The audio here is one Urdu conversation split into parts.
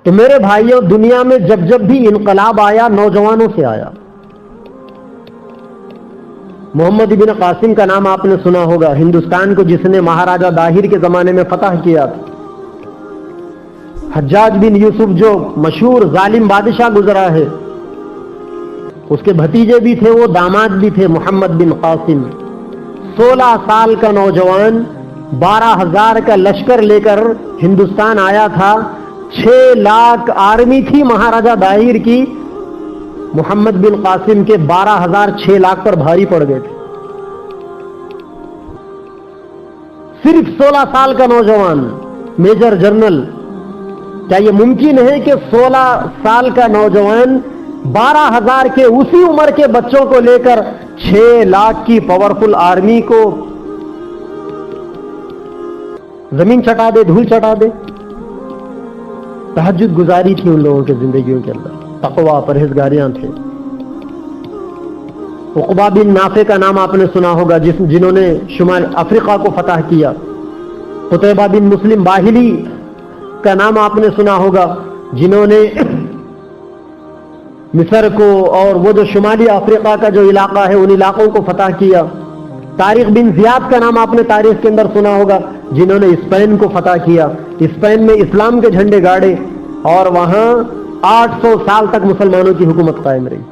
تو میرے بھائیوں، دنیا میں جب جب بھی انقلاب آیا نوجوانوں سے آیا. محمد بن قاسم کا نام آپ نے سنا ہوگا، ہندوستان کو جس نے مہاراجا داہر کے زمانے میں فتح کیا تھا. حجاج بن یوسف جو مشہور ظالم بادشاہ گزرا ہے، اس کے بھتیجے بھی تھے، وہ داماد بھی تھے، محمد بن قاسم. 16 سال کا نوجوان 12,000 کا لشکر لے کر ہندوستان آیا تھا. 6 لاکھ آرمی تھی مہاراجا داہر کی، محمد بن قاسم کے 12,000 6 لاکھ پر بھاری پڑ گئے تھے. صرف 16 سال کا نوجوان میجر جنرل. کیا یہ ممکن ہے کہ 16 سال کا نوجوان 12,000 کے اسی عمر کے بچوں کو لے کر 6 لاکھ کی پاورفل آرمی کو زمین چٹا دے، دھول چٹا دے؟ تہجد گزاری تھی ان لوگوں کے زندگیوں کے اندر، تقویٰ، پرہیزگاریاں تھے. عقبہ بن نافع کا نام آپ نے سنا ہوگا، جنہوں نے شمال افریقہ کو فتح کیا. قتیبہ بن مسلم باہلی کا نام آپ نے سنا ہوگا، جنہوں نے مصر کو اور وہ جو شمالی افریقہ کا جو علاقہ ہے ان علاقوں کو فتح کیا. طارق بن زیاد کا نام آپ نے تاریخ کے اندر سنا ہوگا، جنہوں نے اسپین کو فتح کیا، اسپین میں اسلام کے جھنڈے گاڑے اور وہاں 800 سال تک مسلمانوں کی حکومت قائم رہی.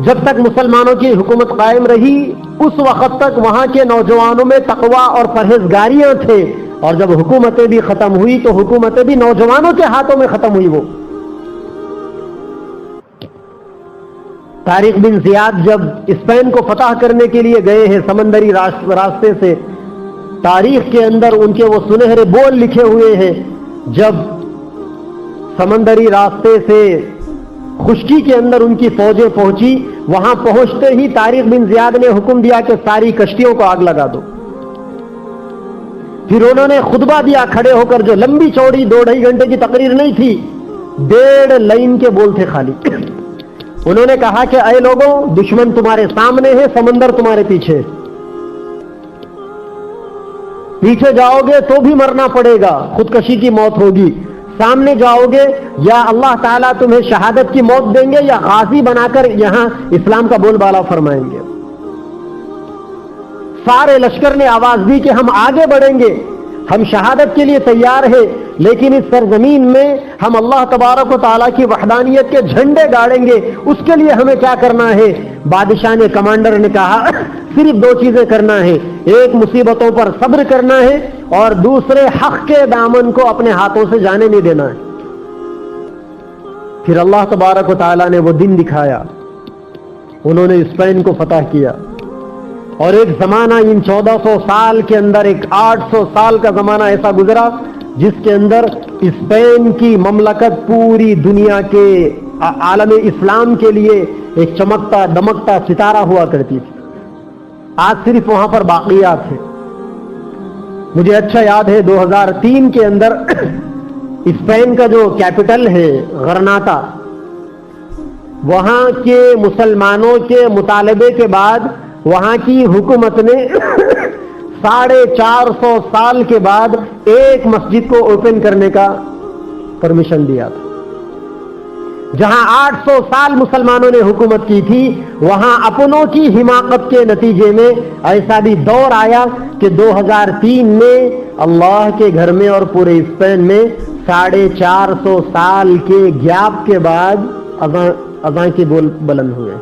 جب تک مسلمانوں کی حکومت قائم رہی اس وقت تک وہاں کے نوجوانوں میں تقویٰ اور پرہیزگاریاں تھے، اور جب حکومتیں بھی ختم ہوئی تو حکومتیں بھی نوجوانوں کے ہاتھوں میں ختم ہوئی. وہ طارق بن زیاد جب اسپین کو فتح کرنے کے لیے گئے ہیں سمندری راستے سے، تاریخ کے اندر ان کے وہ سنہرے بول لکھے ہوئے ہیں. جب سمندری راستے سے خشکی کے اندر ان کی فوجیں پہنچی، وہاں پہنچتے ہی طارق بن زیاد نے حکم دیا کہ ساری کشتیوں کو آگ لگا دو. پھر انہوں نے خطبہ دیا کھڑے ہو کر، جو لمبی چوڑی 2-2.5 گھنٹے کی تقریر نہیں تھی، 1.5 لائن کے بول تھے خالی. انہوں نے کہا کہ اے لوگوں، دشمن تمہارے سامنے ہے، سمندر تمہارے پیچھے. پیچھے جاؤ گے تو بھی مرنا پڑے گا، خودکشی کی موت ہوگی. سامنے جاؤ گے یا اللہ تعالیٰ تمہیں شہادت کی موت دیں گے یا غازی بنا کر یہاں اسلام کا بول بالا فرمائیں گے. سارے لشکر نے آواز دی کہ ہم آگے بڑھیں گے، ہم شہادت کے لیے تیار ہیں، لیکن اس سرزمین میں ہم اللہ تبارک و تعالیٰ کی وحدانیت کے جھنڈے گاڑیں گے. اس کے لیے ہمیں کیا کرنا ہے؟ بادشاہ نے، کمانڈر نے کہا صرف 2 چیزیں کرنا ہے. ایک، مصیبتوں پر صبر کرنا ہے، اور دوسرے، حق کے دامن کو اپنے ہاتھوں سے جانے نہیں دینا ہے. پھر اللہ تبارک و تعالیٰ نے وہ دن دکھایا، انہوں نے اسپین کو فتح کیا. اور ایک زمانہ ان 1400 سال کے اندر، ایک 800 سال کا زمانہ ایسا گزرا جس کے اندر اسپین کی مملکت پوری دنیا کے عالم اسلام کے لیے ایک چمکتا دمکتا ستارہ ہوا کرتی تھی. آج صرف وہاں پر باقیات ہیں. مجھے اچھا یاد ہے 2003 کے اندر اسپین کا جو کیپٹل ہے غرناطہ، وہاں کے مسلمانوں کے مطالبے کے بعد وہاں کی حکومت نے 450 سال کے بعد ایک مسجد کو اوپن کرنے کا پرمیشن دیا تھا. جہاں 800 سال مسلمانوں نے حکومت کی تھی، وہاں اپنوں کی حماقت کے نتیجے میں ایسا بھی دور آیا کہ 2003 میں اللہ کے گھر میں اور پورے اسپین میں 450 سال کے گیپ کے بعد اذان کے بول بلند ہوئے.